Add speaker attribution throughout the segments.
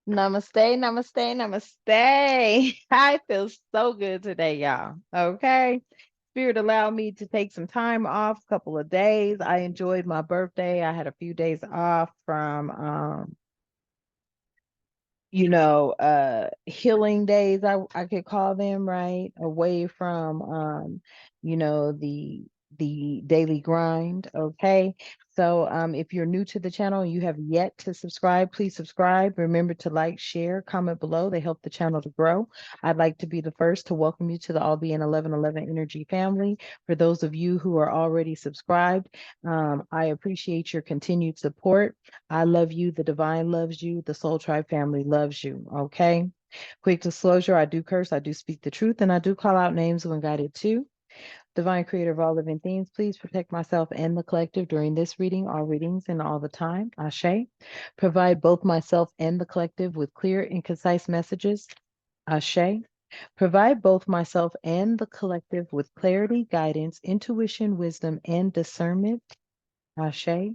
Speaker 1: Namaste, namaste, namaste. I feel so good today, y'all. Okay. Spirit allowed me to take some time off, a couple of days. I enjoyed my birthday. I had a few days off from healing days, I could call them, right? Away from the daily grind. Okay. So if you're new to the channel and you have yet to subscribe, please subscribe. Remember to like, share, comment below. They help the channel to grow. I'd like to be the first to welcome you to the All Being 1111 Energy family. For those of you who are already subscribed, I appreciate your continued support. I love you. The divine loves you. The Soul Tribe family loves you. Okay. Quick disclosure, I do curse, I do speak the truth, and I do call out names when guided to. Divine creator of all living things, please protect myself and the collective during this reading, all readings, and all the time. Ashe. Provide both myself and the collective with clear and concise messages. Ashe. Provide both myself and the collective with clarity, guidance, intuition, wisdom, and discernment. Ashe.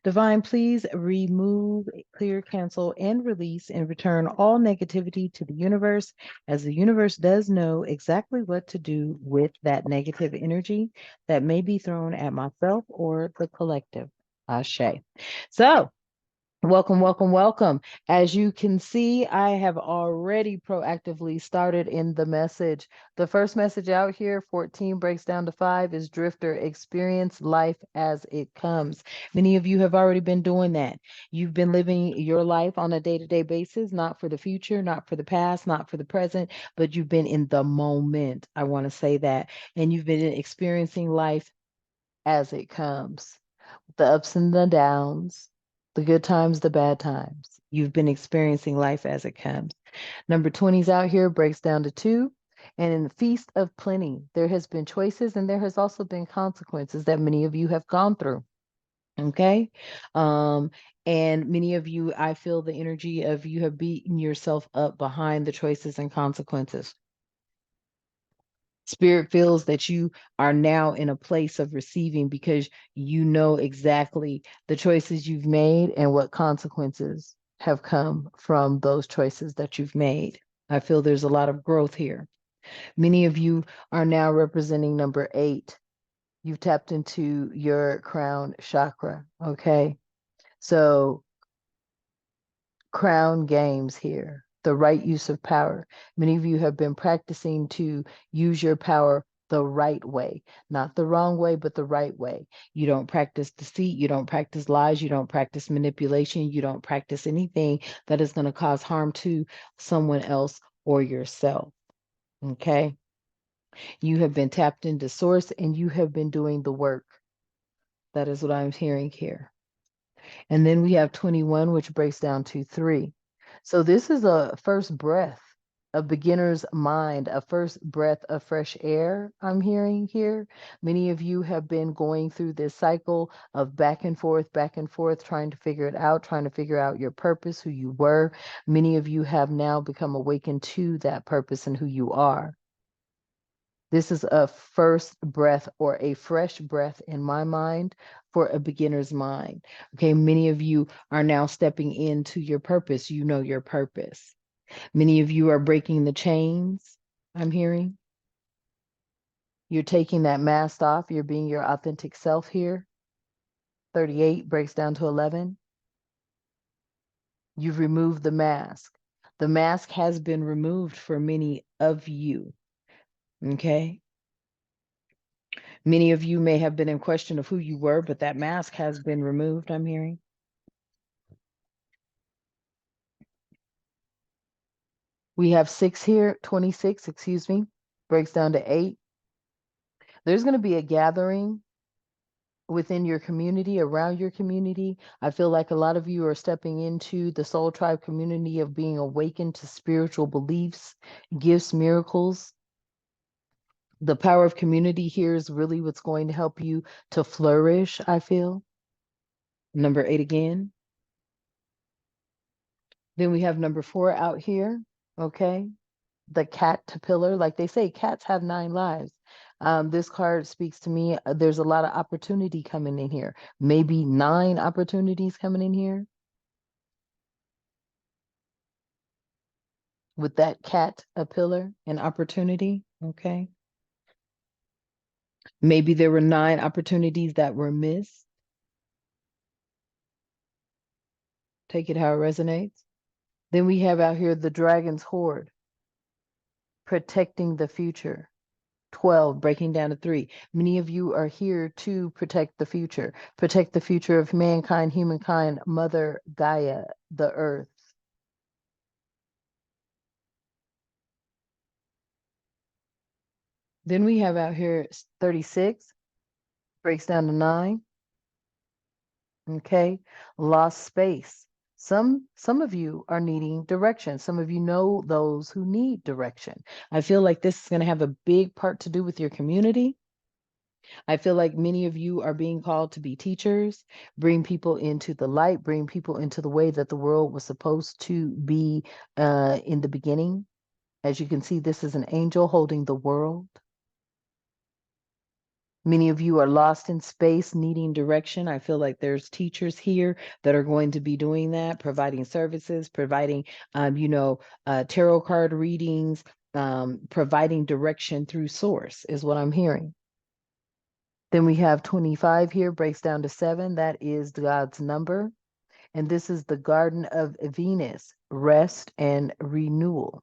Speaker 1: Divine, please remove, clear, cancel, and release and return all negativity to the universe, as the universe does know exactly what to do with that negative energy that may be thrown at myself or the collective. Ashe. So, welcome, welcome, welcome. As you can see, I have already proactively started in the message. The first message out here, 14 breaks down to 5, is Drifter, experience life as it comes. Many of you have already been doing that. You've been living your life on a day-to-day basis, not for the future, not for the past, not for the present, but you've been in the moment. I want to say that. And you've been experiencing life as it comes, the ups and the downs, the good times, the bad times. You've been experiencing life as it comes. Number 20's out here, breaks down to 2. And in the Feast of Plenty, there has been choices and there has also been consequences that many of you have gone through. Okay. Um, and many of you, I feel the energy of you have beaten yourself up behind the choices and consequences. Spirit feels that you are now in a place of receiving because you know exactly the choices you've made and what consequences have come from those choices that you've made. I feel there's a lot of growth here. Many of you are now representing number 8. You've tapped into your crown chakra. Okay. So crown games here, the right use of power. Many of you have been practicing to use your power the right way, not the wrong way, but the right way. You don't practice deceit, you don't practice lies, you don't practice manipulation, you don't practice anything that is going to cause harm to someone else or yourself. Okay. You have been tapped into source and you have been doing the work. That is what I'm hearing here. And then we have 21, which breaks down to 3. So this is a first breath, a beginner's mind, a first breath of fresh air I'm hearing here. Many of you have been going through this cycle of back and forth, trying to figure it out, trying to figure out your purpose, who you were. Many of you have now become awakened to that purpose and who you are. This is a first breath or a fresh breath in my mind for a beginner's mind. Okay, many of you are now stepping into your purpose. You know your purpose. Many of you are breaking the chains, I'm hearing. You're taking that mask off. You're being your authentic self here. 38 breaks down to 11. You've removed the mask. The mask has been removed for many of you. Okay. Many of you may have been in question of who you were, but that mask has been removed, I'm hearing. We have 6 here, 26, excuse me, breaks down to 8. There's going to be a gathering within your community, around your community. I feel like a lot of you are stepping into the Soul Tribe community of being awakened to spiritual beliefs, gifts, miracles. The power of community here is really what's going to help you to flourish, I feel. Number 8 again. Then we have number 4 out here, okay? The caterpillar, like they say, cats have 9 lives. This card speaks to me. There's a lot of opportunity coming in here. Maybe 9 opportunities coming in here. with that caterpillar and opportunity. Okay. Maybe there were 9 opportunities that were missed. Take it how it resonates. Then we have out here the dragon's hoard, protecting the future. 12, breaking down to 3. Many of you are here to protect the future of mankind, humankind, Mother Gaia, the earth. Then we have out here 36, breaks down to 9. Okay, lost space. Some of you are needing direction. Some of you know those who need direction. I feel like this is going to have a big part to do with your community. I feel like many of you are being called to be teachers, bring people into the light, bring people into the way that the world was supposed to be in the beginning. As you can see, this is an angel holding the world. Many of you are lost in space, needing direction. I feel like there's teachers here that are going to be doing that, providing services, providing, tarot card readings, providing direction through source is what I'm hearing. Then we have 25 here, breaks down to 7. That is God's number. And this is the Garden of Venus, rest and renewal.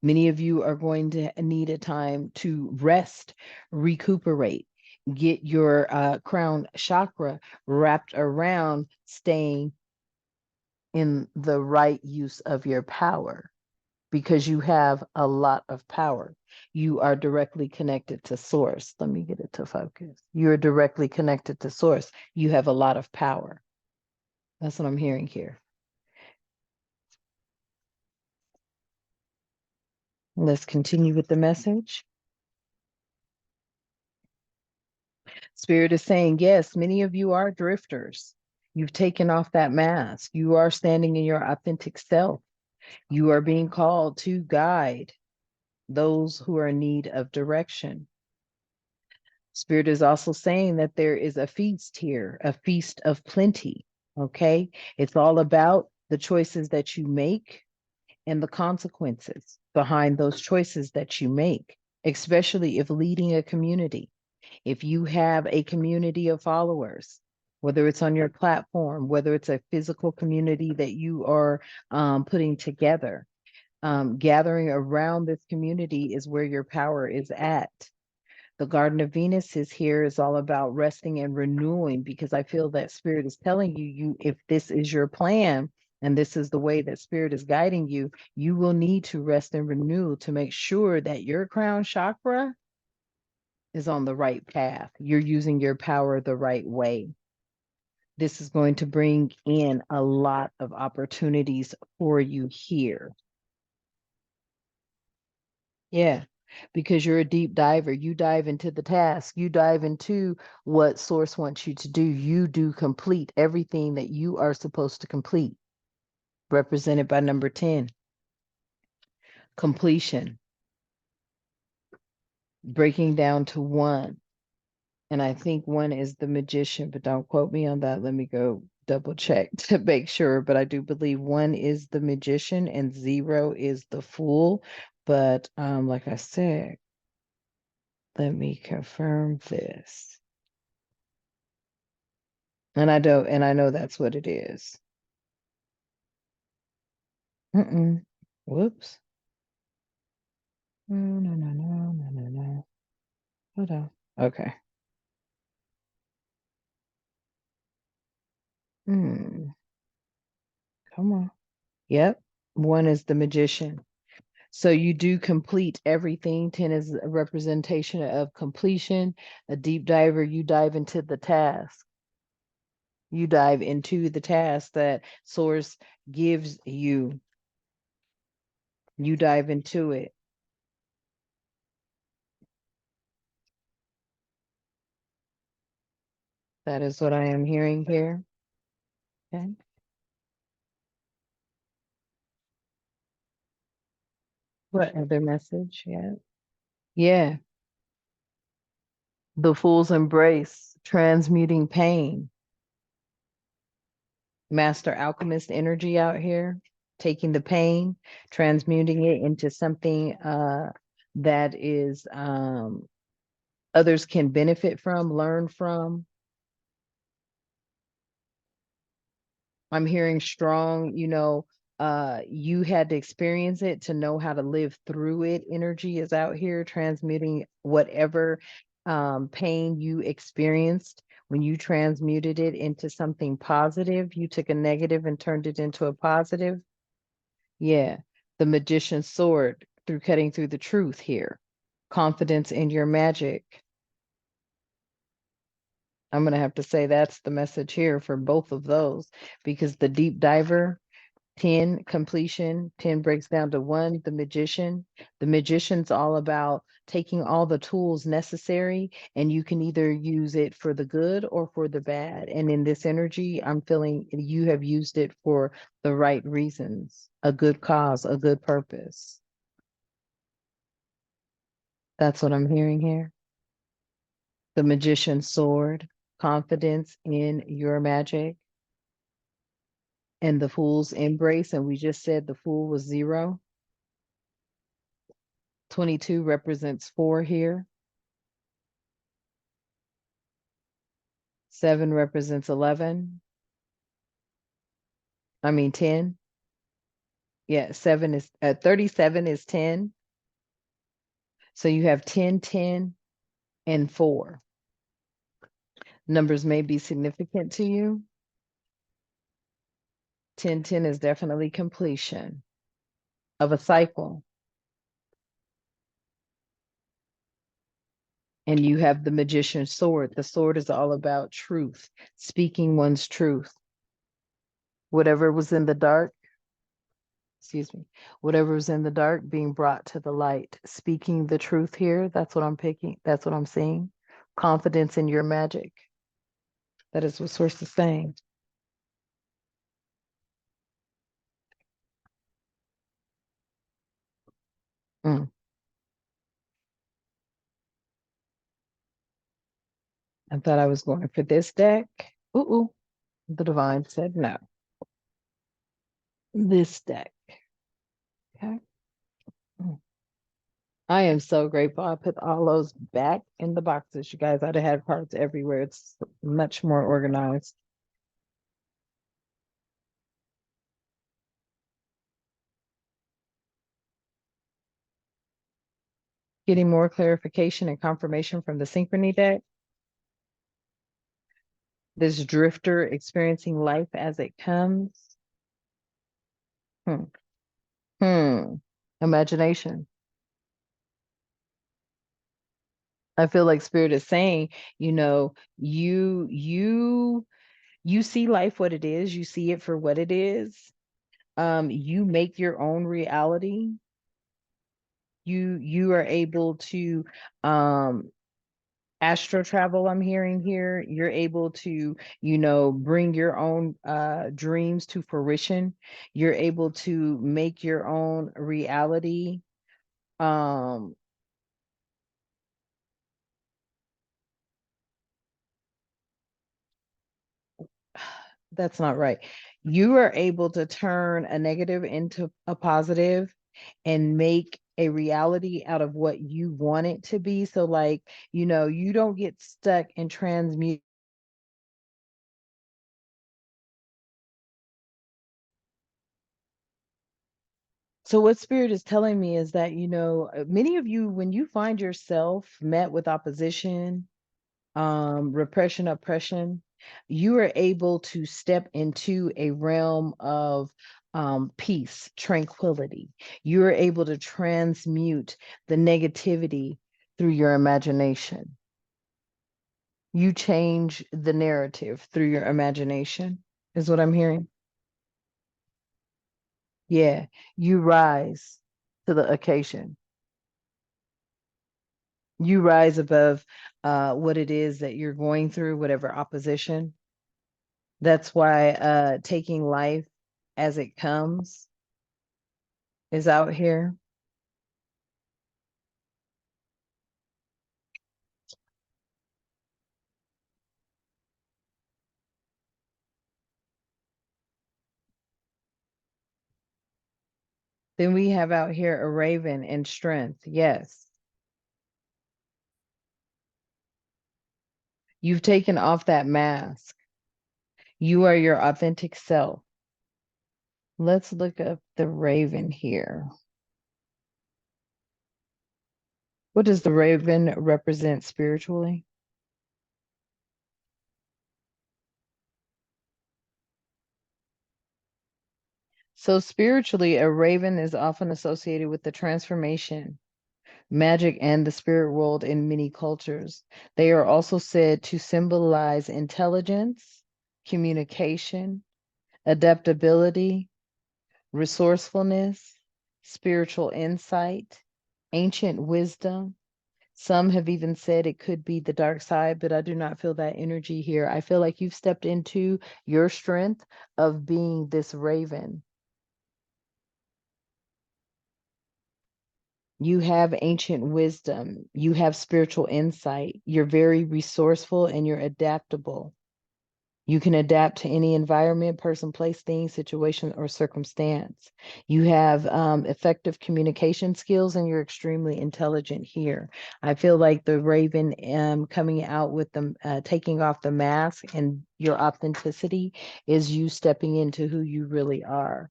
Speaker 1: Many of you are going to need a time to rest, recuperate, get your crown chakra wrapped around staying in the right use of your power, because you have a lot of power. You are directly connected to source. Let me get it to focus. You're directly connected to source. You have a lot of power. That's what I'm hearing here. Let's continue with the message. Spirit is saying, yes, many of you are drifters. You've taken off that mask. You are standing in your authentic self. You are being called to guide those who are in need of direction. Spirit is also saying that there is a feast here, a feast of plenty. Okay. It's all about the choices that you make and the consequences behind those choices that you make, especially if leading a community. If you have a community of followers, whether it's on your platform, whether it's a physical community that you are putting together, gathering around this community is where your power is at. The Garden of Venus is here is all about resting and renewing, because I feel that Spirit is telling you, if this is your plan and this is the way that Spirit is guiding you, you will need to rest and renew to make sure that your crown chakra is on the right path. You're using your power the right way. This is going to bring in a lot of opportunities for you here. Yeah, because you're a deep diver. You dive into the task. You dive into what Source wants you to do. You do complete everything that you are supposed to complete, represented by number 10. Completion, breaking down to 1. And I think 1 is the magician, but don't quote me on that. Let me go double check to make sure. But I do believe 1 is the magician and 0 is the fool. But like I said, let me confirm this. And I know that's what it is. Whoops. No. Hold on. Okay. Come on. Yep. 1 is the magician. So you do complete everything. 10 is a representation of completion. A deep diver, you dive into the task. You dive into the task that Source gives you. You dive into it. That is what I am hearing here. Okay. What other message? Yeah. Yeah. The Fool's Embrace, transmuting pain. Master alchemist energy out here. taking the pain, transmuting it into something that is others can benefit from, learn from. I'm hearing strong, you had to experience it to know how to live through it. Energy is out here transmuting whatever pain you experienced. When you transmuted it into something positive, you took a negative and turned it into a positive. Yeah, the magician's sword through cutting through the truth here. Confidence in your magic. I'm going to have to say that's the message here for both of those because the deep diver 10 completion, 10 breaks down to 1, the magician. The magician's all about taking all the tools necessary and you can either use it for the good or for the bad. And in this energy, I'm feeling you have used it for the right reasons, a good cause, a good purpose. That's what I'm hearing here. The magician's sword, confidence in your magic, and the fool's embrace. And we just said the fool was 0. 22 represents 4 here. 7 represents 11. I mean 10. Yeah, 7 is 37 is 10. So you have 10, 10, and 4. Numbers may be significant to you. 10, 10 is definitely completion of a cycle. And you have the magician's sword. The sword is all about truth, speaking one's truth. Whatever was in the dark, excuse me, whatever was in the dark being brought to the light, speaking the truth here. That's what I'm picking. That's what I'm seeing. Confidence in your magic. That is what Source is saying. Mm. I thought I was going for this deck. Ooh, the divine said no. This deck. Okay. Mm. I am so grateful. I put all those back in the boxes, you guys. I'd have had cards everywhere. It's much more organized. Getting more clarification and confirmation from the Synchrony deck. This drifter experiencing life as it comes. Hmm. Hmm. Imagination. I feel like Spirit is saying, you see life what it is, you see it for what it is. You make your own reality. You are able to astro travel, I'm hearing here. You're able to, bring your own dreams to fruition. You're able to make your own reality. Um, that's not right. You are able to turn a negative into a positive and make a reality out of what you want it to be. So like, you don't get stuck in transmute. So what Spirit is telling me is that, many of you, when you find yourself met with opposition, repression, oppression, you are able to step into a realm of peace, tranquility. You are able to transmute the negativity through your imagination. You change the narrative through your imagination, is what I'm hearing. Yeah, you rise to the occasion. You rise above what it is that you're going through, whatever opposition. That's why taking life as it comes is out here. Then we have out here a raven and strength. Yes. You've taken off that mask. You are your authentic self. Let's look up the raven here. What does the raven represent spiritually? So, spiritually, a raven is often associated with the transformation, magic, and the spirit world in many cultures. They are also said to symbolize intelligence, communication, adaptability, resourcefulness, spiritual insight, ancient wisdom. Some have even said it could be the dark side, but I do not feel that energy here. I feel like you've stepped into your strength of being this raven. You have ancient wisdom. You have spiritual insight. You're very resourceful and you're adaptable. You can adapt to any environment, person, place, thing, situation, or circumstance. You have effective communication skills and you're extremely intelligent here. I feel like the raven coming out with the taking off the mask and your authenticity is you stepping into who you really are.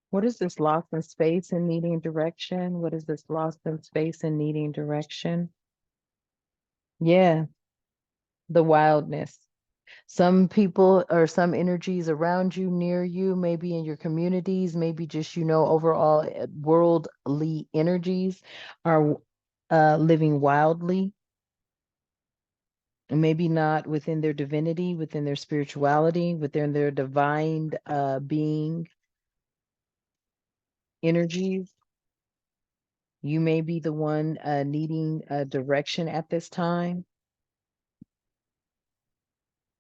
Speaker 1: What is this lost in space and needing direction? What is this lost in space and needing direction? Yeah, the wildness. Some people or some energies around you, near you, maybe in your communities, maybe just, overall worldly energies are living wildly, and maybe not within their divinity, within their spirituality, within their divine being energies. You may be the one needing direction at this time.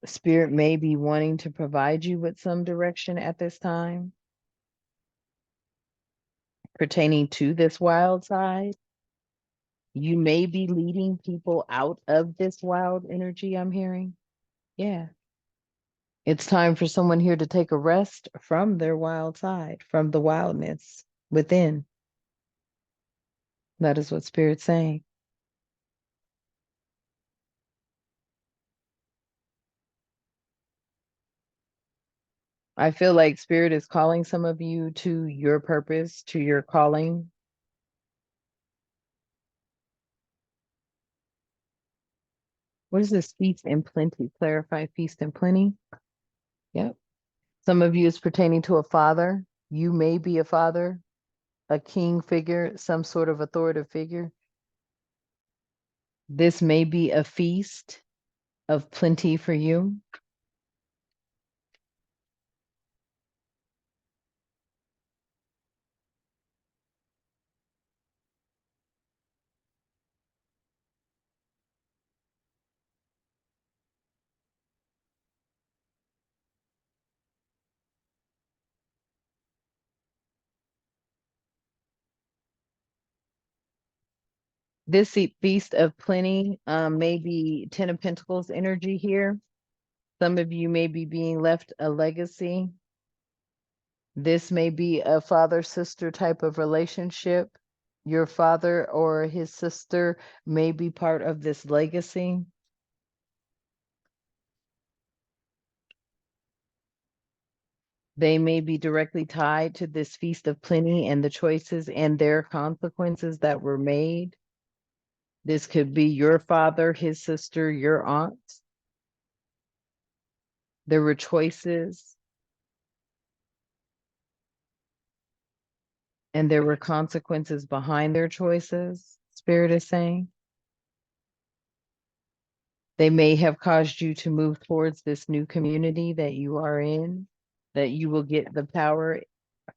Speaker 1: Spirit may be wanting to provide you with some direction at this time pertaining to this wild side. You may be leading people out of this wild energy I'm hearing. Yeah. It's time for someone here to take a rest from their wild side, from the wildness within. That is what Spirit's saying. I feel like Spirit is calling some of you to your purpose, to your calling. What is this feast and plenty? Clarify feast and plenty. Yep. Some of you is pertaining to a father. You may be a father, a king figure, some sort of authoritative figure. This may be a feast of plenty for you. This feast of plenty may be Ten of Pentacles energy here. Some of you may be being left a legacy. This may be a father-sister type of relationship. Your father or his sister may be part of this legacy. They may be directly tied to this feast of plenty and the choices and their consequences that were made. This could be your father, his sister, your aunt. There were choices and there were consequences behind their choices, Spirit is saying. They may have caused you to move towards this new community that you are in, that you will get the power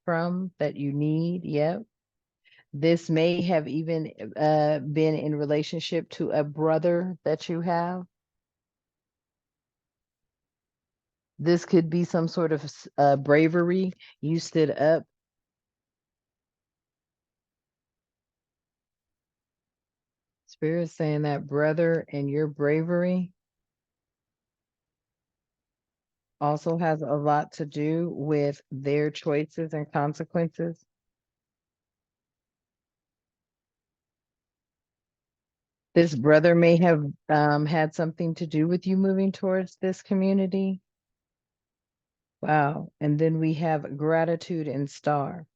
Speaker 1: from that you need. Yep. This may have even been in relationship to a brother that you have. This could be some sort of bravery. You stood up. Spirit saying that brother and your bravery also has a lot to do with their choices and consequences. This brother may have had something to do with you moving towards this community. Wow. And then we have gratitude and star.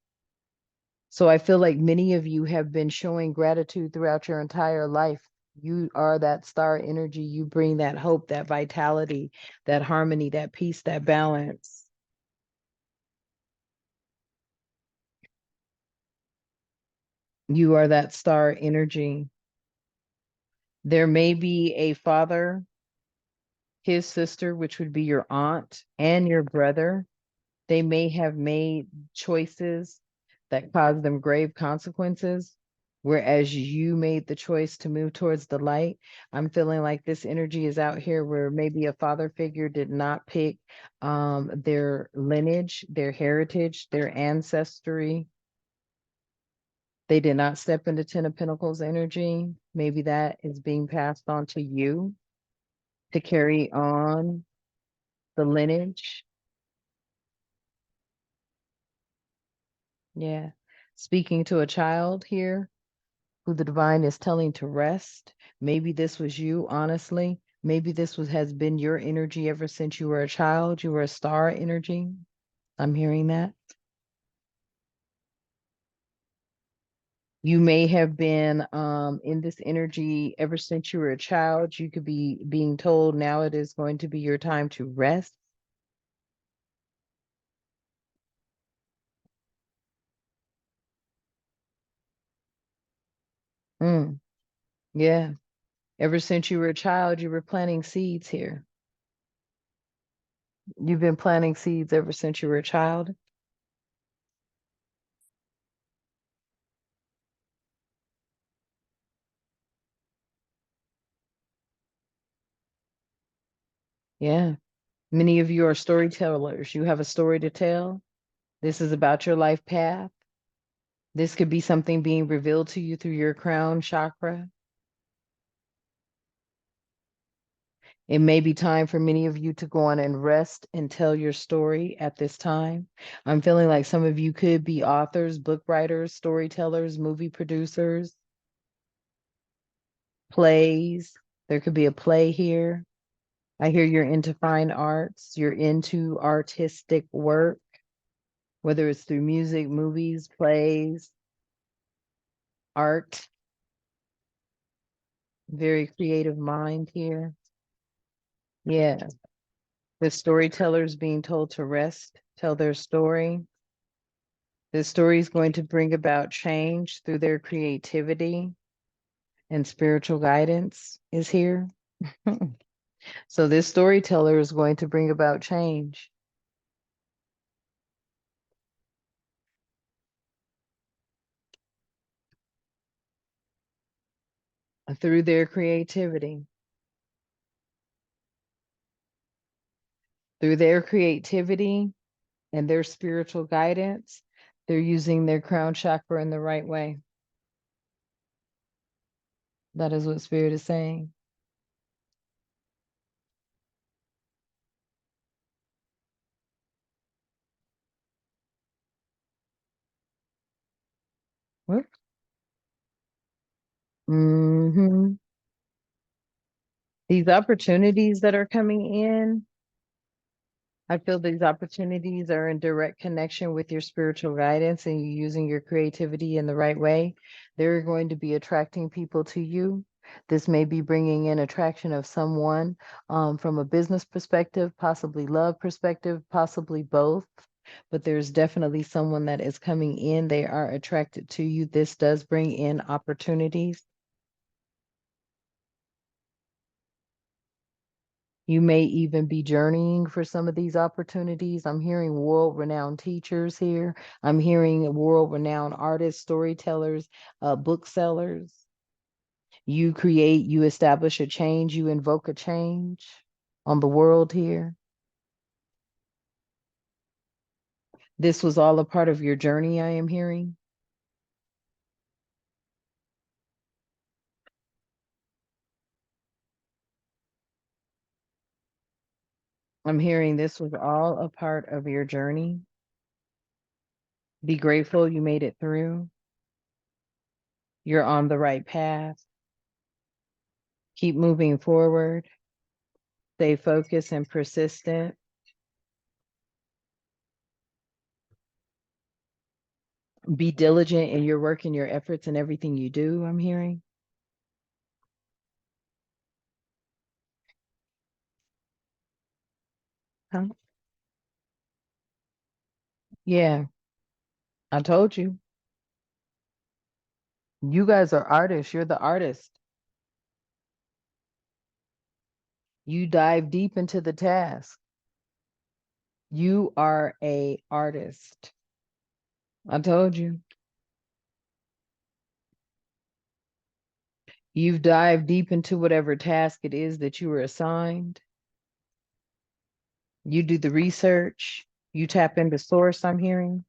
Speaker 1: So I feel like many of you have been showing gratitude throughout your entire life. You are that star energy. You bring that hope, that vitality, that harmony, that peace, that balance. You are that star energy. There may be a father, his sister, which would be your aunt, and your brother. They may have made choices that caused them grave consequences, whereas you made the choice to move towards the light. I'm feeling like this energy is out here where maybe a father figure did not pick their lineage, their heritage, their ancestry. They did not step into Ten of Pentacles energy. Maybe that is being passed on to you to carry on the lineage. Yeah. Speaking to a child here who the divine is telling to rest. Maybe this was you, honestly. Maybe this was has been your energy ever since you were a child. You were a star energy. I'm hearing that. You may have been in this energy ever since you were a child. You could be being told now it is going to be your time to rest. Mm, yeah. Ever since you were a child, you were planting seeds here. You've been planting seeds ever since you were a child. Yeah. Many of you are storytellers. You have a story to tell. This is about your life path. This could be something being revealed to you through your crown chakra. It may be time for many of you to go on and rest and tell your story at this time. I'm feeling like some of you could be authors, book writers, storytellers, movie producers, plays. There could be a play here. I hear you're into fine arts, you're into artistic work, whether it's through music, movies, plays, art, very creative mind here. Yeah. The storytellers being told to rest, tell their story. This story is going to bring about change through their creativity, and spiritual guidance is here. So this storyteller is going to bring about change through their creativity. Through their creativity and their spiritual guidance, they're using their crown chakra in the right way. That is what Spirit is saying. Mm-hmm. These opportunities that are coming in, I feel these opportunities are in direct connection with your spiritual guidance and you using your creativity in the right way. They're going to be attracting people to you. This may be bringing in attraction of someone from a business perspective, possibly love perspective, possibly both. But there's definitely someone that is coming in. They are attracted to you. This does bring in opportunities. You may even be journeying for some of these opportunities. I'm hearing world-renowned teachers here. I'm hearing world-renowned artists, storytellers, booksellers. You create, you establish a change, you invoke a change on the world here. This was all a part of your journey, I am hearing. I'm hearing this was all a part of your journey. Be grateful you made it through. You're on the right path. Keep moving forward. Stay focused and persistent. Be diligent in your work and your efforts and everything you do, I'm hearing. Huh? Yeah, I told you. You guys are artists. You're the artist. You dive deep into the task. You are a artist. I told you. You've dived deep into whatever task it is that you were assigned. You do the research. You tap into source, I'm hearing.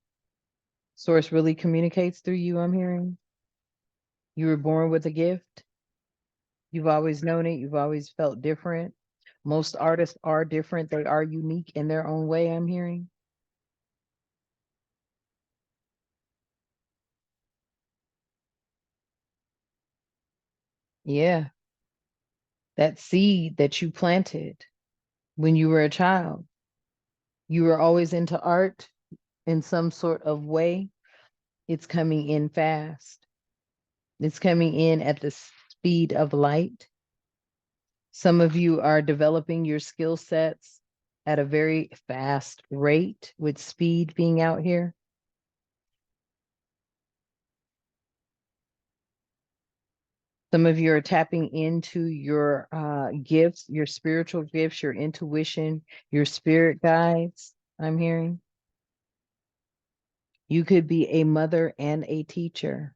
Speaker 1: Source really communicates through you, I'm hearing. You were born with a gift. You've always known it. You've always felt different. Most artists are different. They are unique in their own way, I'm hearing. Yeah, that seed that you planted when you were a child. You were always into art in some sort of way. It's coming in fast. It's coming in at the speed of light. Some of you are developing your skill sets at a very fast rate with speed being out here. Some of you are tapping into your gifts, your spiritual gifts, your intuition, your spirit guides, I'm hearing. You could be a mother and a teacher.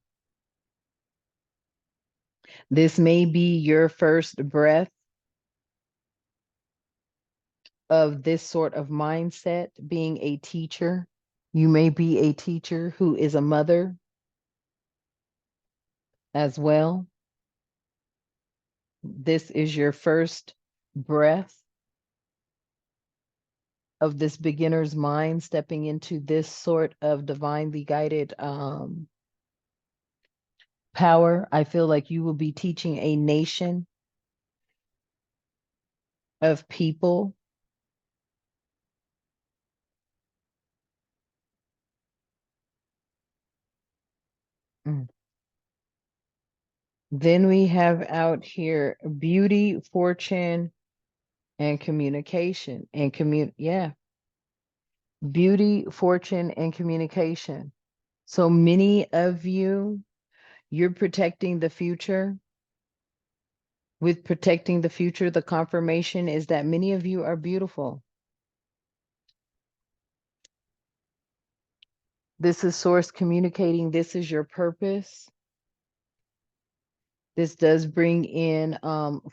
Speaker 1: This may be your first breath of this sort of mindset, being a teacher. You may be a teacher who is a mother as well. This is your first breath of this beginner's mind stepping into this sort of divinely guided power. I feel like you will be teaching a nation of people. Mm. Then we have out here beauty, fortune, and communication. Yeah, beauty, fortune, and communication. So many of you, you're protecting the future. With protecting the future, the confirmation is that many of you are beautiful. This is source communicating. This is your purpose. This does bring in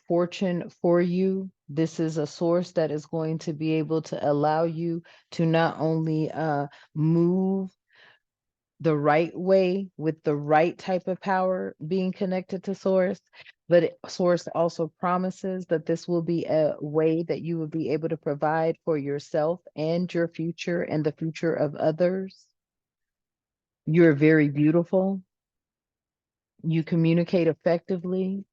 Speaker 1: fortune for you. This is a source that is going to be able to allow you to not only move the right way with the right type of power being connected to source, but source also promises that this will be a way that you will be able to provide for yourself and your future and the future of others. You're very beautiful. You communicate effectively,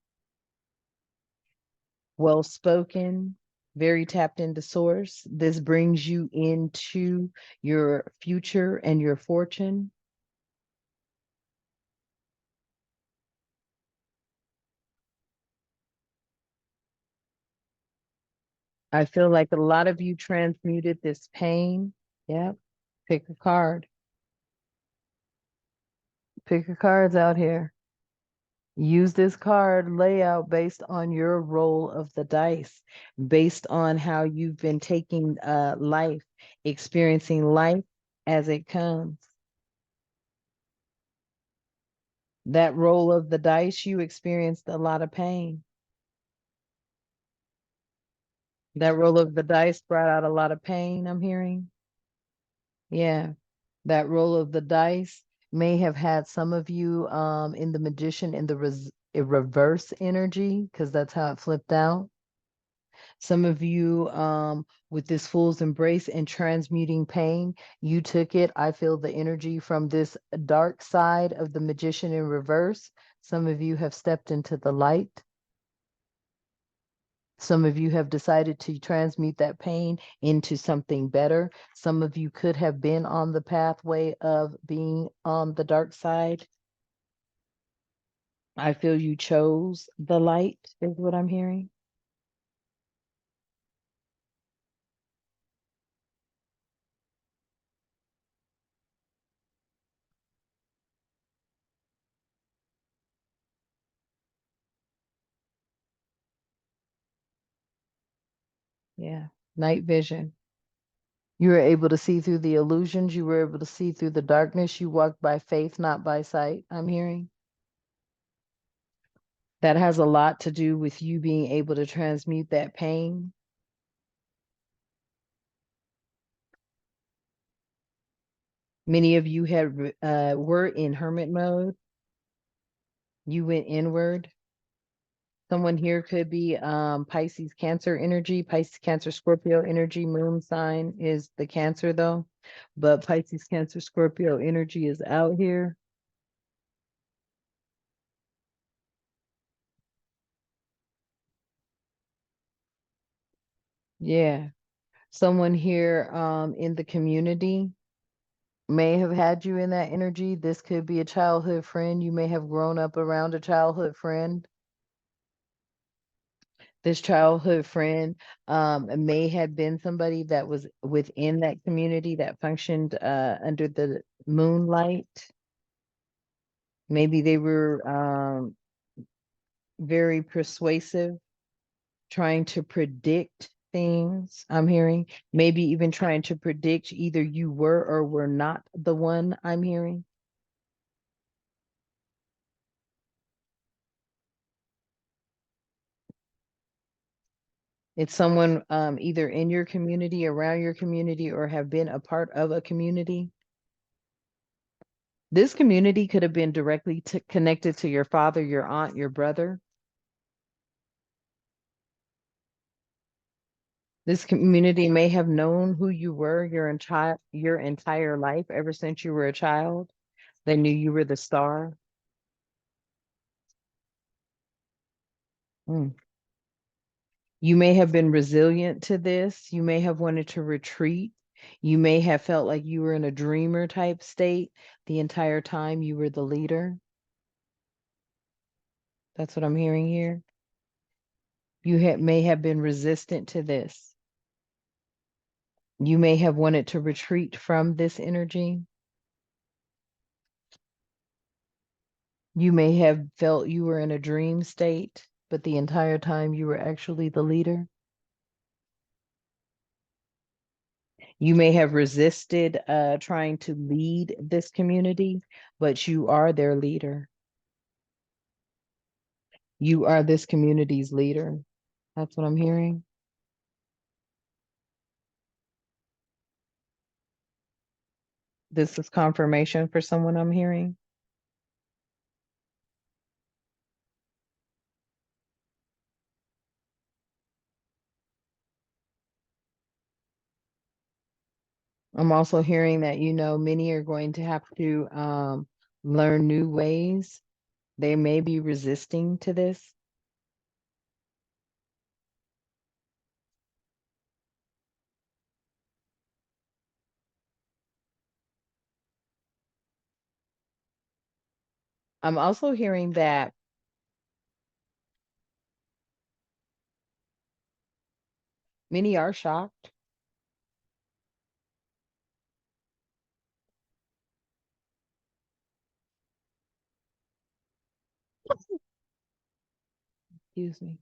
Speaker 1: well spoken, very tapped into source. This brings you into your future and your fortune. I feel like a lot of you transmuted this pain. Yep. Pick a card. Pick your cards out here. Use this card layout based on your roll of the dice, based on how you've been taking life, experiencing life as it comes. That roll of the dice, you experienced a lot of pain. That roll of the dice brought out a lot of pain, I'm hearing. Yeah. That roll of the dice may have had some of you in the magician in the reverse energy, because that's how it flipped out. Some of you, with this fool's embrace and transmuting pain, you took it. I feel the energy from this dark side of the magician in reverse. Some of you have stepped into the light. Some of you have decided to transmute that pain into something better. Some of you could have been on the pathway of being on the dark side. I feel you chose the light, is what I'm hearing. Yeah. Night vision. You were able to see through the illusions. You were able to see through the darkness. You walked by faith, not by sight, I'm hearing. That has a lot to do with you being able to transmute that pain. Many of you were in hermit mode. You went inward. Someone here could be Pisces Cancer energy. Pisces Cancer Scorpio energy. Moon sign is the Cancer though, but Pisces Cancer Scorpio energy is out here. Yeah. Someone here in the community may have had you in that energy. This could be a childhood friend. You may have grown up around a childhood friend. This childhood friend may have been somebody that was within that community that functioned under the moonlight. Maybe they were very persuasive, trying to predict things. I'm hearing maybe even trying to predict either you were or were not the one. I'm hearing. It's someone either in your community, around your community, or have been a part of a community. This community could have been directly connected to your father, your aunt, your brother. This community may have known who you were your entire life, ever since you were a child. They knew you were the star. Mm. You may have been resilient to this. You may have wanted to retreat. You may have felt like you were in a dreamer type state the entire time you were the leader. That's what I'm hearing here. May have been resistant to this. You may have wanted to retreat from this energy. You may have felt you were in a dream state, but the entire time you were actually the leader. You may have resisted trying to lead this community, but you are their leader. You are this community's leader. That's what I'm hearing. This is confirmation for someone I'm hearing. I'm also hearing that, many are going to have to learn new ways. They may be resisting to this. I'm also hearing that many are shocked. Excuse me.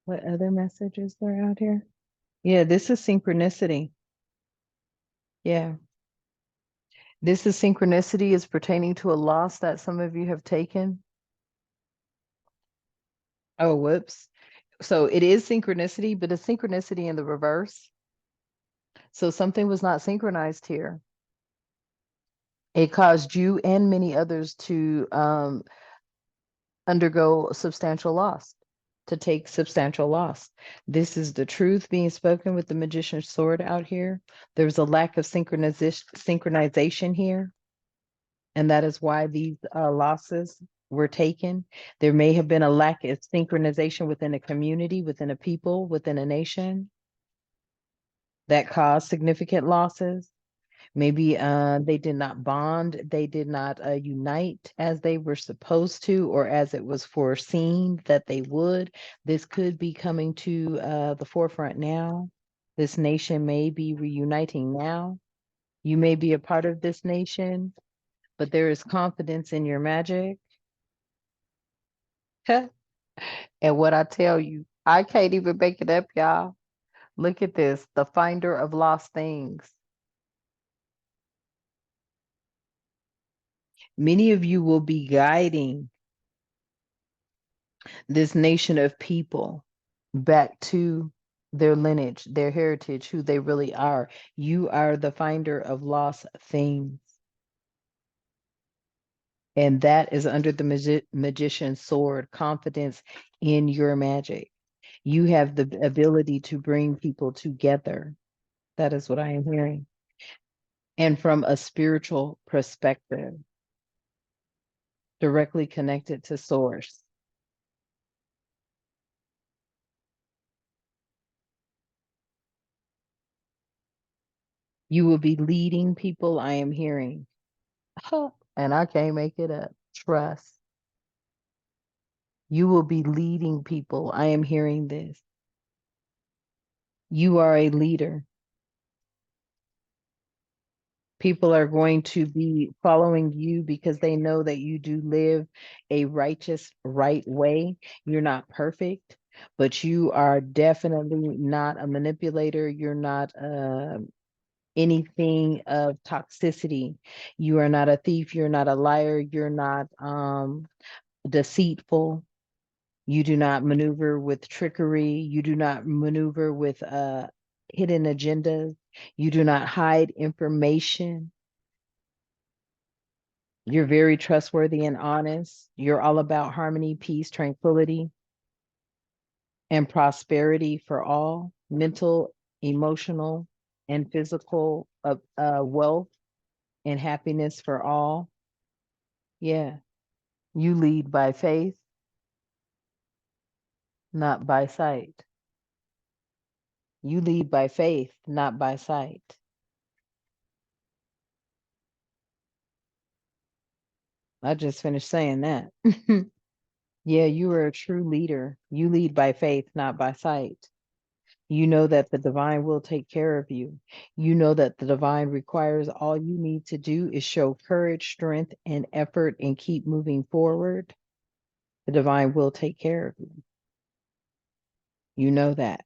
Speaker 1: What other messages are out here? Yeah, this is synchronicity. Yeah. This is synchronicity is pertaining to a loss that some of you have taken. Oh, whoops. So it is synchronicity, but it's synchronicity in the reverse. So something was not synchronized here. It caused you and many others to undergo substantial loss, to take substantial loss. This is the truth being spoken with the magician's sword out here. There's a lack of synchronization here, and that is why these losses were taken. There may have been a lack of synchronization within a community, within a people, within a nation that caused significant losses. Maybe they did not bond, they did not unite as they were supposed to, or as it was foreseen that they would. This could be coming to the forefront now. This nation may be reuniting now. You may be a part of this nation, but there is confidence in your magic. And what I tell you, I can't even make it up, y'all. Look at this, the finder of lost things. Many of you will be guiding this nation of people back to their lineage, their heritage, who they really are. You are the finder of lost things. And that is under the magician's sword, confidence in your magic. You have the ability to bring people together. That is what I am hearing. And from a spiritual perspective, directly connected to source. You will be leading people, I am hearing. And I can't make it up. Trust. You will be leading people. I am hearing this. You are a leader. People are going to be following you because they know that you do live a righteous, right way. You're not perfect, but you are definitely not a manipulator. You're not anything of toxicity. You are not a thief. You're not a liar. You're not deceitful. You do not maneuver with trickery. You do not maneuver with hidden agendas. You do not hide information. You're very trustworthy and honest. You're all about harmony, peace, tranquility, and prosperity for all, mental, emotional, and physical wealth and happiness for all. Yeah. You lead by faith, not by sight. You lead by faith, not by sight. I just finished saying that. Yeah, you are a true leader. You lead by faith, not by sight. You know that the divine will take care of you. You know that the divine requires all you need to do is show courage, strength, and effort and keep moving forward. The divine will take care of you. You know that.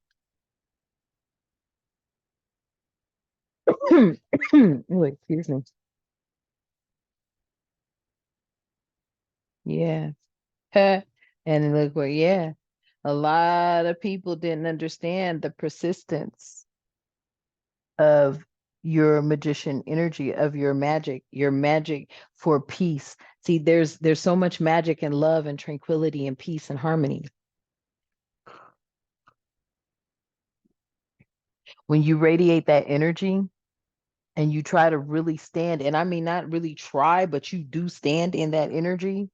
Speaker 1: Oh, excuse me. Yeah. And look what, yeah, a lot of people didn't understand the persistence of your magician energy, of your magic for peace. See, there's so much magic and love and tranquility and peace and harmony. When you radiate that energy and you try to really stand, and I mean not really try, but you do stand in that energy.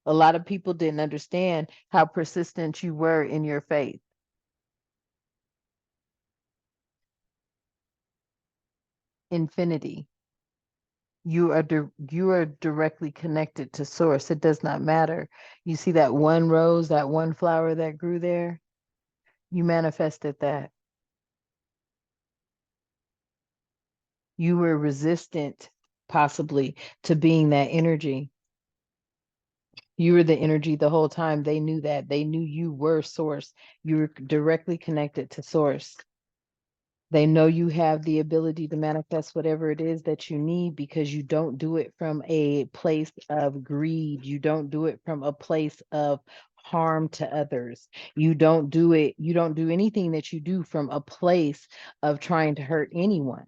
Speaker 1: A lot of people didn't understand how persistent you were in your faith. Infinity. You are directly connected to source. It does not matter. You see that one rose, that one flower that grew there? You manifested that. You were resistant, possibly, to being that energy. You were the energy the whole time. They knew that. They knew you were source. You were directly connected to source. They know you have the ability to manifest whatever it is that you need because you don't do it from a place of greed. You don't do it from a place of harm to others. You don't do anything that you do from a place of trying to hurt anyone.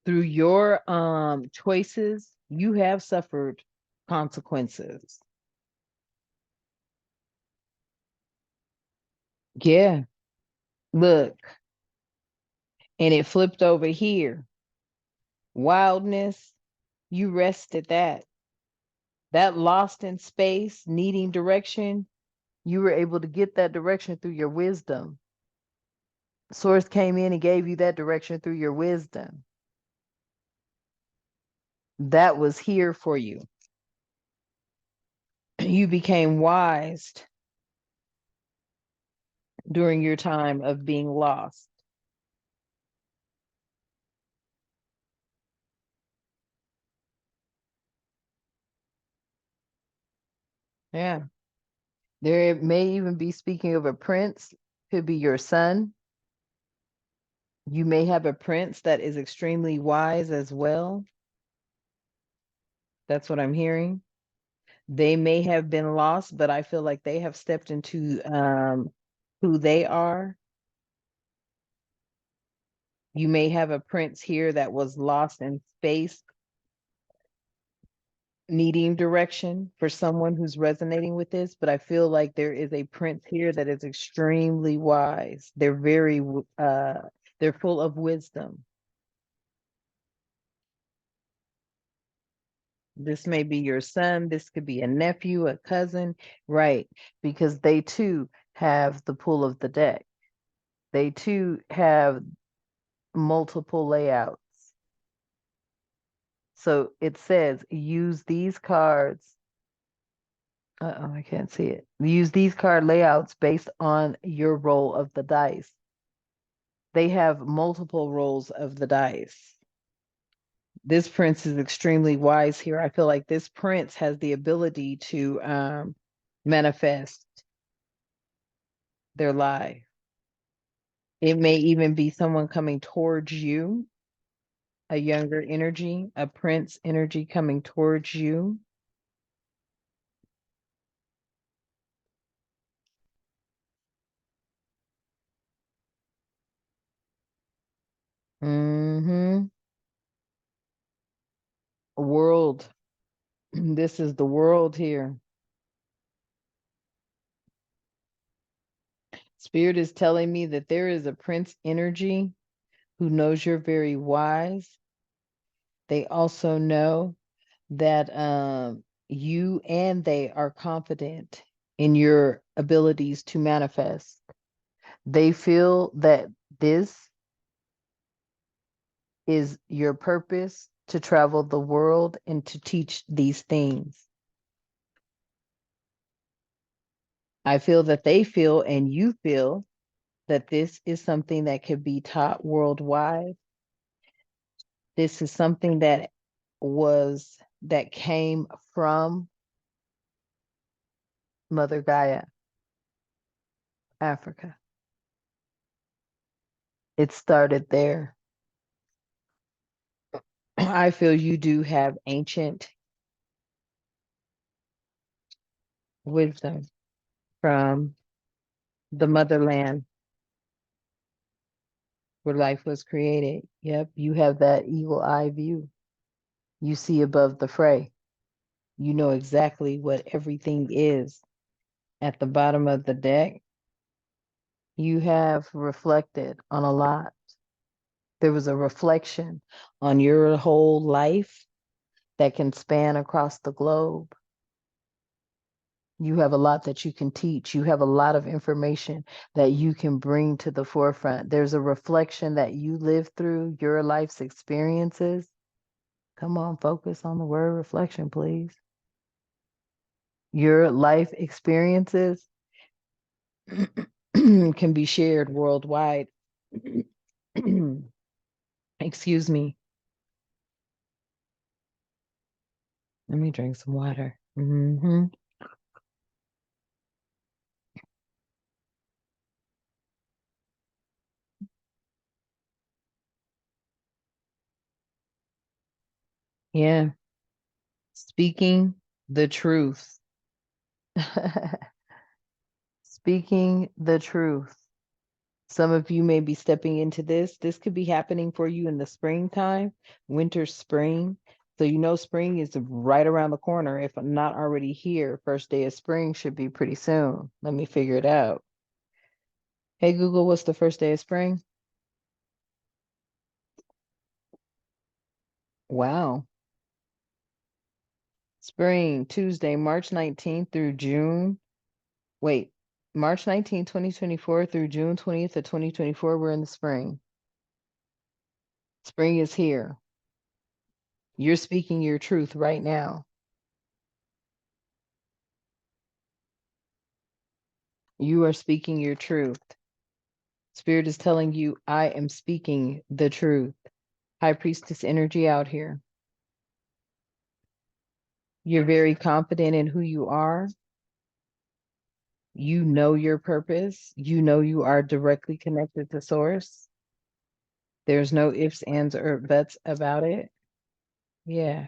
Speaker 1: Through your choices, you have suffered consequences. Yeah. Look, and it flipped over here. Wildness, you rested that. That lost in space, needing direction, you were able to get that direction through your wisdom. Source came in and gave you that direction through your wisdom. That was here for you. You became wise during your time of being lost. Yeah. There may even be, speaking of a prince, could be your son. You may have a prince that is extremely wise as well. That's what I'm hearing. They may have been lost, but I feel like they have stepped into who they are. You may have a prince here that was lost in space, needing direction for someone who's resonating with this, but I feel like there is a prince here that is extremely wise. They're very they're full of wisdom. This may be your son, this could be a nephew, a cousin, right? Because they too have the pull of the deck. They too have multiple layouts. So it says use these cards. Uh-oh, I can't see it. Use these card layouts based on your roll of the dice. They have multiple rolls of the dice. This prince is extremely wise here. I feel like this prince has the ability to manifest their life. It may even be someone coming towards you, a younger energy, a prince energy coming towards you. Mm-hmm. World. This is the world here. Spirit is telling me that there is a prince energy who knows you're very wise. They also know that you and they are confident in your abilities to manifest. They feel that this is your purpose to travel the world and to teach these things. I feel that they feel and you feel that this is something that could be taught worldwide. This is something that came from Mother Gaia, Africa. It started there. I feel you do have ancient wisdom from the motherland where life was created. Yep, you have that eagle eye view. You see above the fray. You know exactly what everything is. At the bottom of the deck, you have reflected on a lot. There was a reflection on your whole life that can span across the globe. You have a lot that you can teach. You have a lot of information that you can bring to the forefront. There's a reflection that you live through your life's experiences. Come on, focus on the word reflection, please. Your life experiences can be shared worldwide. Excuse me. Let me drink some water. Yeah, speaking the truth. Speaking the truth. Some of you may be stepping into this. This could be happening for you in the springtime, winter, spring. So you know spring is right around the corner. If not already here, first day of spring should be pretty soon. Let me figure it out. Hey Google, what's the first day of spring? Wow. Spring, Tuesday, March 19th through June. Wait, March 19th, 2024 through June 20th of 2024, we're in the spring. Spring is here. You're speaking your truth right now. You are speaking your truth. Spirit is telling you, I am speaking the truth. High priestess energy out here. You're very confident in who you are. You know your purpose. You know you are directly connected to source. There's no ifs, ands, or buts about it. Yeah.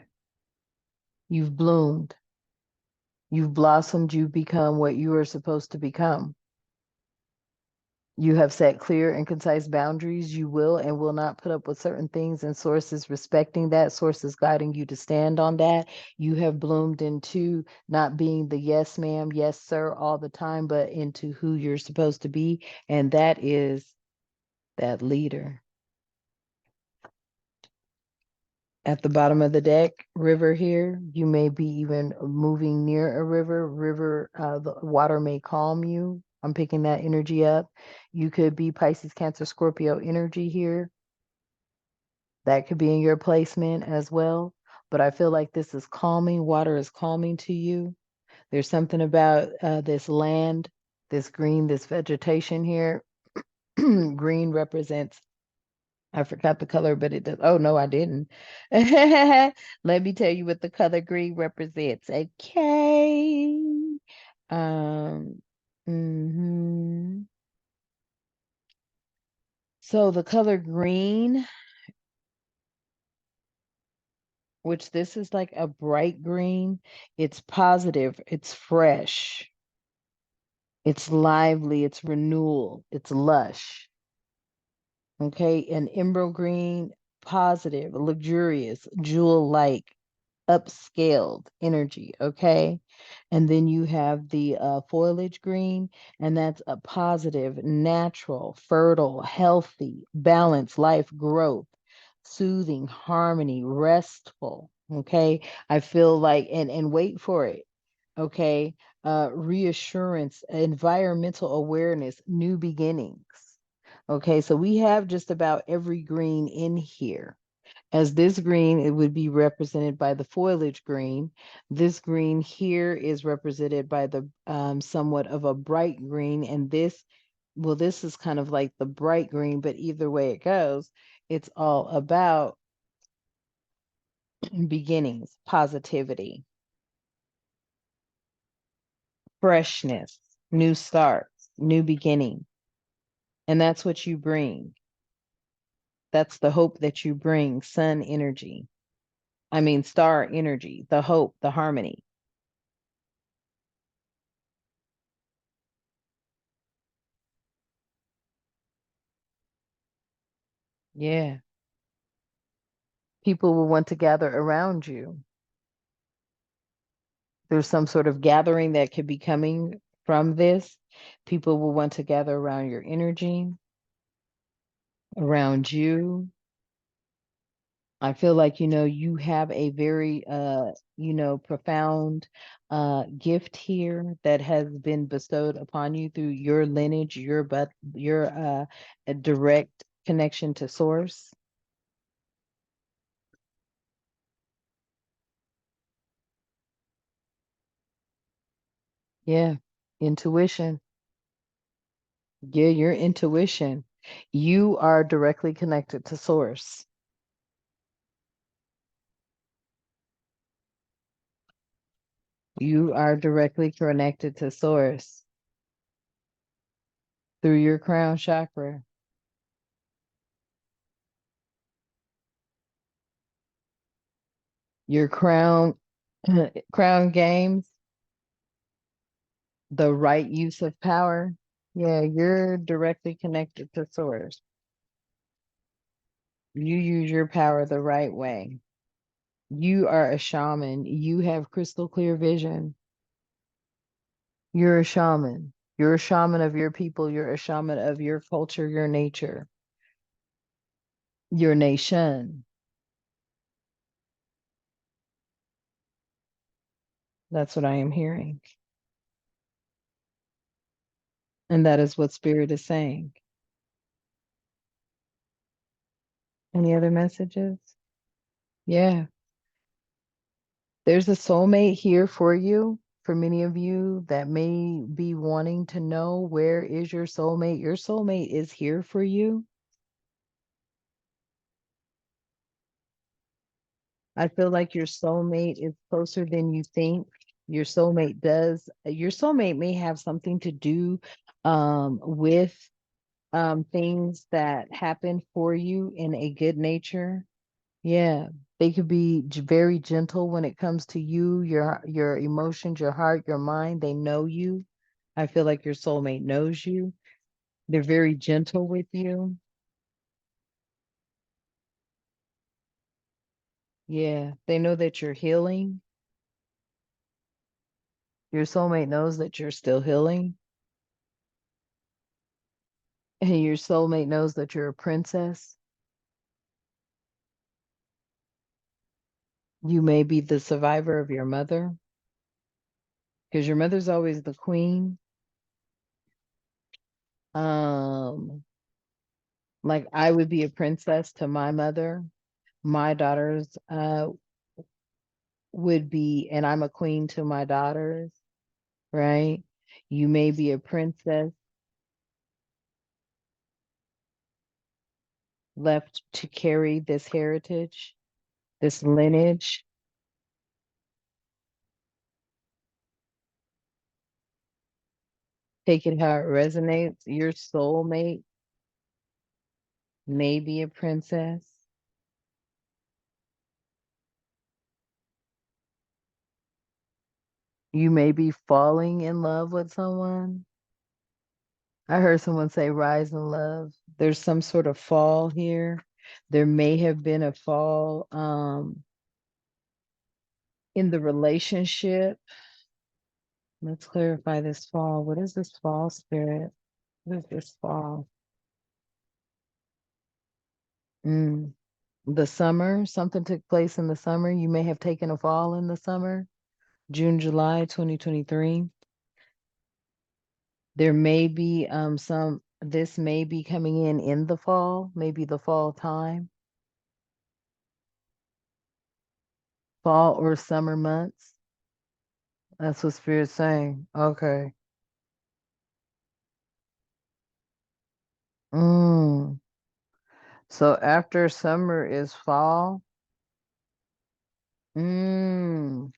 Speaker 1: You've bloomed. You've blossomed. You've become what you are supposed to become. You have set clear and concise boundaries. You will and will not put up with certain things, and sources respecting that, sources guiding you to stand on that. You have bloomed into not being the yes, ma'am, yes, sir, all the time, but into who you're supposed to be. And that is that leader. At the bottom of the deck, river here. You may be even moving near a river. The water may calm you. I'm picking that energy up. You could be Pisces, Cancer, Scorpio energy here. That could be in your placement as well. But I feel like this is calming. Water is calming to you. There's something about this land, this green, this vegetation here. Green represents, I forgot the color, but it does. Oh, no, I didn't. Let me tell you what the color green represents. Okay. Um, mhm. So the color green, which this is like a bright green, it's positive, it's fresh, it's lively, it's renewal, it's lush. Okay. And emerald green, positive, luxurious, jewel-like, upscaled energy. Okay. And then you have the foliage green, and that's a positive, natural, fertile, healthy, balanced life growth, soothing, harmony, restful. Okay. I feel like, and wait for it. Okay. Reassurance, environmental awareness, new beginnings. Okay. So we have just about every green in here. As this green, it would be represented by the foliage green. This green here is represented by the somewhat of a bright green. And this, well, this is kind of like the bright green, but either way it goes, it's all about beginnings, positivity, freshness, new starts, new beginning. And that's what you bring. That's the hope that you bring, sun energy. I mean, star energy, the hope, the harmony. Yeah. People will want to gather around you. There's some sort of gathering that could be coming from this. People will want to gather around your energy, around you. I feel like, you have a very, profound gift here that has been bestowed upon you through your lineage, your a direct connection to source. Yeah. Intuition. Yeah, your intuition. You are directly connected to source. You are directly connected to source through your crown chakra. Your crown crown games, the right use of power. Yeah, you're directly connected to source. You use your power the right way. You are a shaman. You have crystal clear vision. You're a shaman. You're a shaman of your people. You're a shaman of your culture, your nature, your nation. That's what I am hearing. And that is what spirit is saying. Any other messages? Yeah. There's a soulmate here for you. For many of you that may be wanting to know, where is your soulmate is here for you. I feel like your soulmate is closer than you think. Your soulmate may have something to do with things that happen for you in a good nature. Yeah, they could be very gentle when it comes to you, your emotions, your heart, your mind. They know you. I feel like your soulmate knows you. They're very gentle with you. Yeah, they know that you're healing. Your soulmate knows that you're still healing. And your soulmate knows that you're a princess. You may be the survivor of your mother because your mother's always the queen. Um, like I would be a princess to my mother. My daughters would be, and I'm a queen to my daughters, right? You may be a princess left to carry this heritage, this lineage. Take it how it resonates. Your soulmate may be a princess. You may be falling in love with someone. I heard someone say rise in love. There's some sort of fall here. There may have been a fall in the relationship. Let's clarify this fall. What is this fall, spirit? What is this fall? Mm. The summer, something took place in the summer. You may have taken a fall in the summer, June, July 2023. There may be this may be coming in the fall, maybe the fall time, fall or summer months. That's what Spirit's saying. Okay. Mm. So after summer is fall. Mm.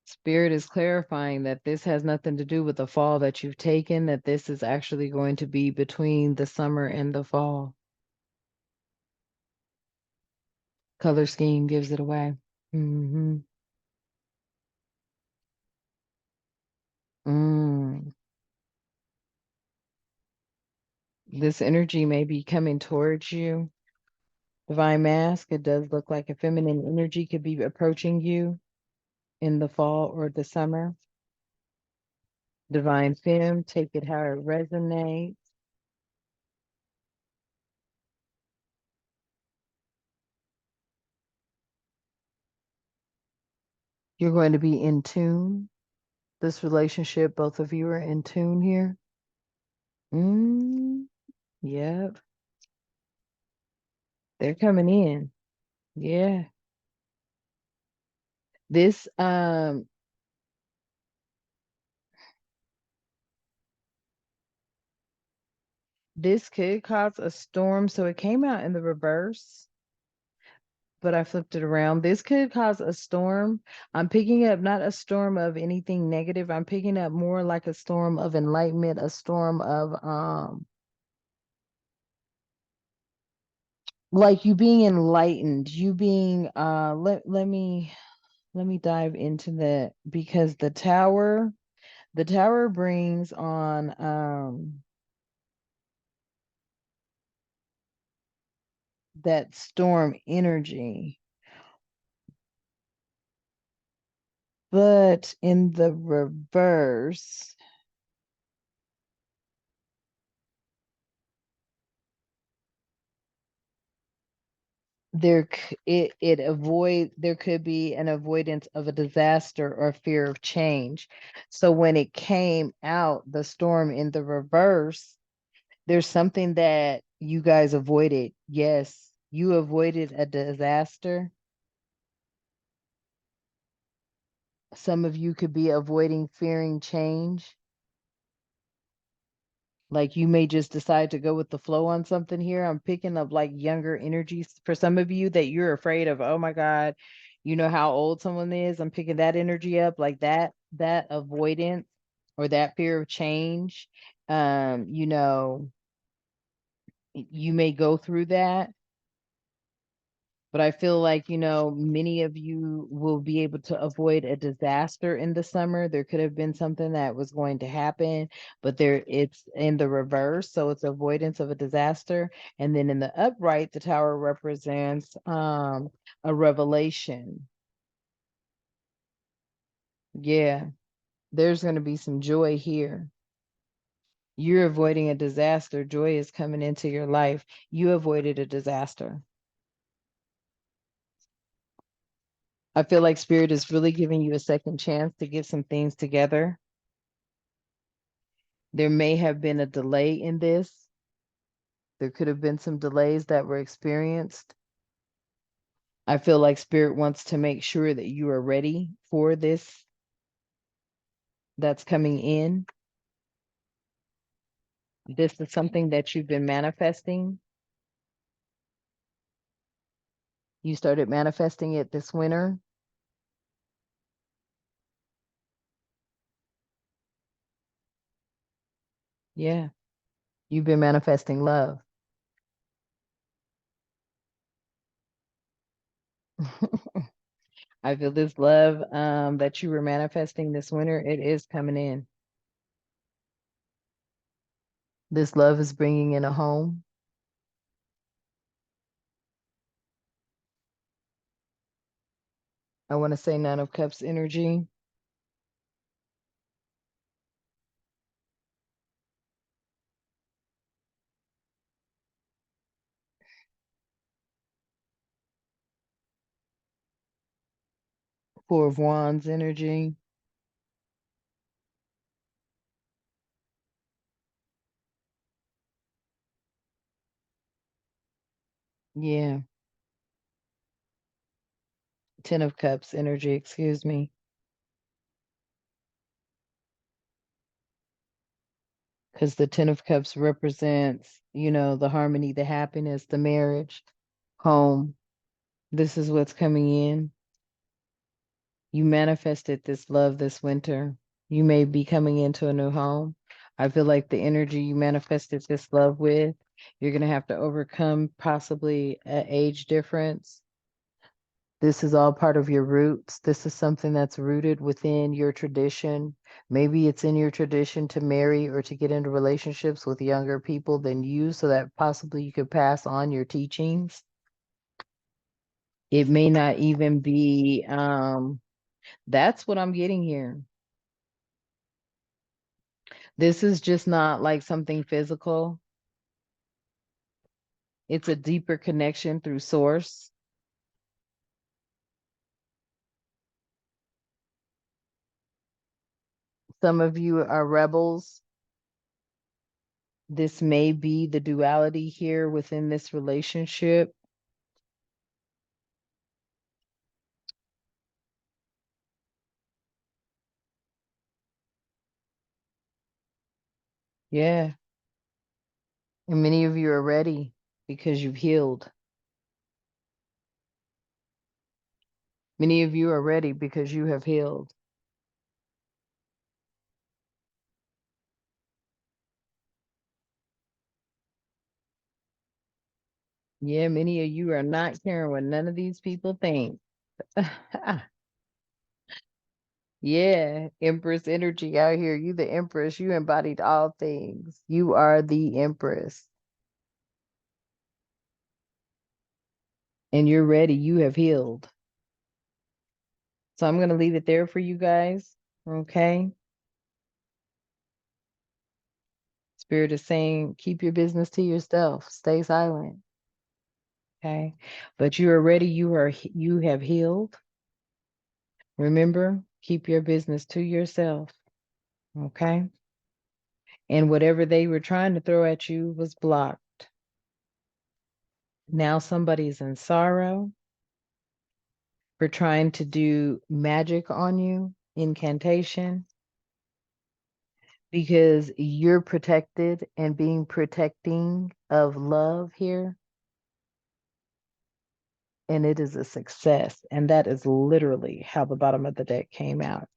Speaker 1: Spirit is clarifying that this has nothing to do with the fall that you've taken, that this is actually going to be between the summer and the fall. Color scheme gives it away. Hmm. Mm. This energy may be coming towards you. Divine Mask, it does look like a feminine energy could be approaching you in the fall or the summer. Divine Femme, take it how it resonates. You're going to be in tune. This relationship, both of you are in tune here. Mm, yep, they're coming in. Yeah. This this could cause a storm. So it came out in the reverse, but I flipped it around. This could cause a storm. I'm picking up not a storm of anything negative. I'm picking up more like a storm of enlightenment, a storm of like you being enlightened, you being let me dive into that because the tower, The tower brings on that storm energy, but in the reverse, there could be an avoidance of a disaster or fear of change. So when it came out, the storm in the reverse, there's something that you guys avoided. Yes, you avoided a disaster. Some of you could be avoiding fearing change. Like you may just decide to go with the flow on something here. I'm picking up like younger energies for some of you that you're afraid of. Oh my God, you know how old someone is. I'm picking that energy up, like that avoidance or that fear of change. You know, you may go through that. But I feel like, many of you will be able to avoid a disaster in the summer. There could have been something that was going to happen, but it's in the reverse. So it's avoidance of a disaster. And then in the upright, the tower represents a revelation. Yeah, there's going to be some joy here. You're avoiding a disaster. Joy is coming into your life. You avoided a disaster. I feel like Spirit is really giving you a second chance to get some things together. There may have been a delay in this. There could have been some delays that were experienced. I feel like Spirit wants to make sure that you are ready for this that's coming in. This is something that you've been manifesting. You started manifesting it this winter. Yeah, you've been manifesting love. I feel this love that you were manifesting this winter, it is coming in. This love is bringing in a home. I want to say Nine of Cups energy. Four of Wands energy. Yeah. Ten of Cups energy, excuse me. Because the Ten of Cups represents, the harmony, the happiness, the marriage, home. This is what's coming in. You manifested this love this winter. You may be coming into a new home. I feel like the energy you manifested this love with, you're going to have to overcome possibly an age difference. This is all part of your roots. This is something that's rooted within your tradition. Maybe it's in your tradition to marry or to get into relationships with younger people than you so that possibly you could pass on your teachings. It may not even be, that's what I'm getting here. This is just not like something physical. It's a deeper connection through source. Some of you are rebels. This may be the duality here within this relationship. Yeah. And many of you are ready because you've healed. Many of you are ready because you have healed. Yeah, many of you are not caring what none of these people think. Yeah, Empress energy out here. You the Empress. You embodied all things. You are the Empress. And you're ready. You have healed. So I'm going to leave it there for you guys. Okay. Spirit is saying, keep your business to yourself. Stay silent. Okay. But you are ready. You have healed. Remember, keep your business to yourself. Okay. And whatever they were trying to throw at you was blocked. Now somebody's in sorrow for trying to do magic on you, incantation, because you're protected and being protecting of love here. And it is a success. And that is literally how the bottom of the deck came out.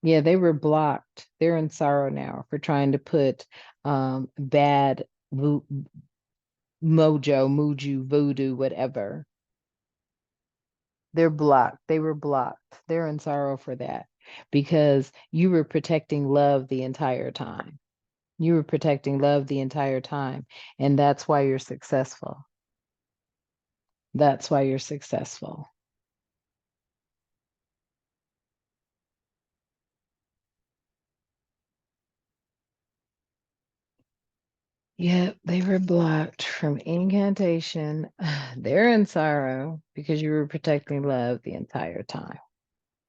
Speaker 1: Yeah, they were blocked. They're in sorrow now for trying to put bad mojo, muju, voodoo, whatever. They're blocked. They were blocked. They're in sorrow for that because you were protecting love the entire time. You were protecting love the entire time. And that's why you're successful. That's why you're successful. Yep, they were blocked from incantation. They're in sorrow because you were protecting love the entire time.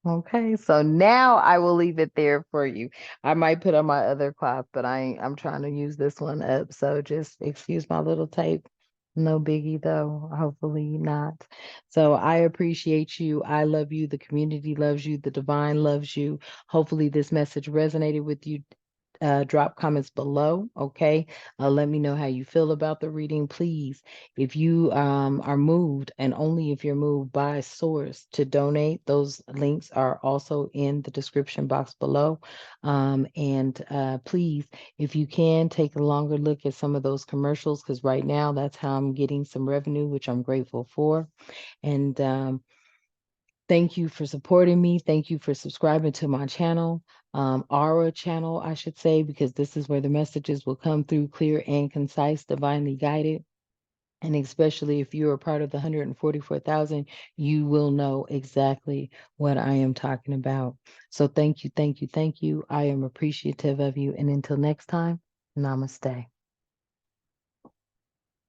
Speaker 1: Okay, so now I will leave it there for you. I might put on my other cloth, but I'm trying to use this one up. So just excuse my little tape. No biggie though. Hopefully not. So I appreciate you. I love you. The community loves you. The divine loves you. Hopefully this message resonated with you. Drop comments below. Okay. Let me know how you feel about the reading. Please, if you are moved, and only if you're moved by source to donate, those links are also in the description box below. And please, if you can, take a longer look at some of those commercials, because right now that's how I'm getting some revenue, which I'm grateful for. And thank you for supporting me. Thank you for subscribing to my channel, our channel, I should say, because this is where the messages will come through clear and concise, divinely guided. And especially if you're a part of the 144,000, you will know exactly what I am talking about. So thank you, thank you, thank you. I am appreciative of you. And until next time, namaste.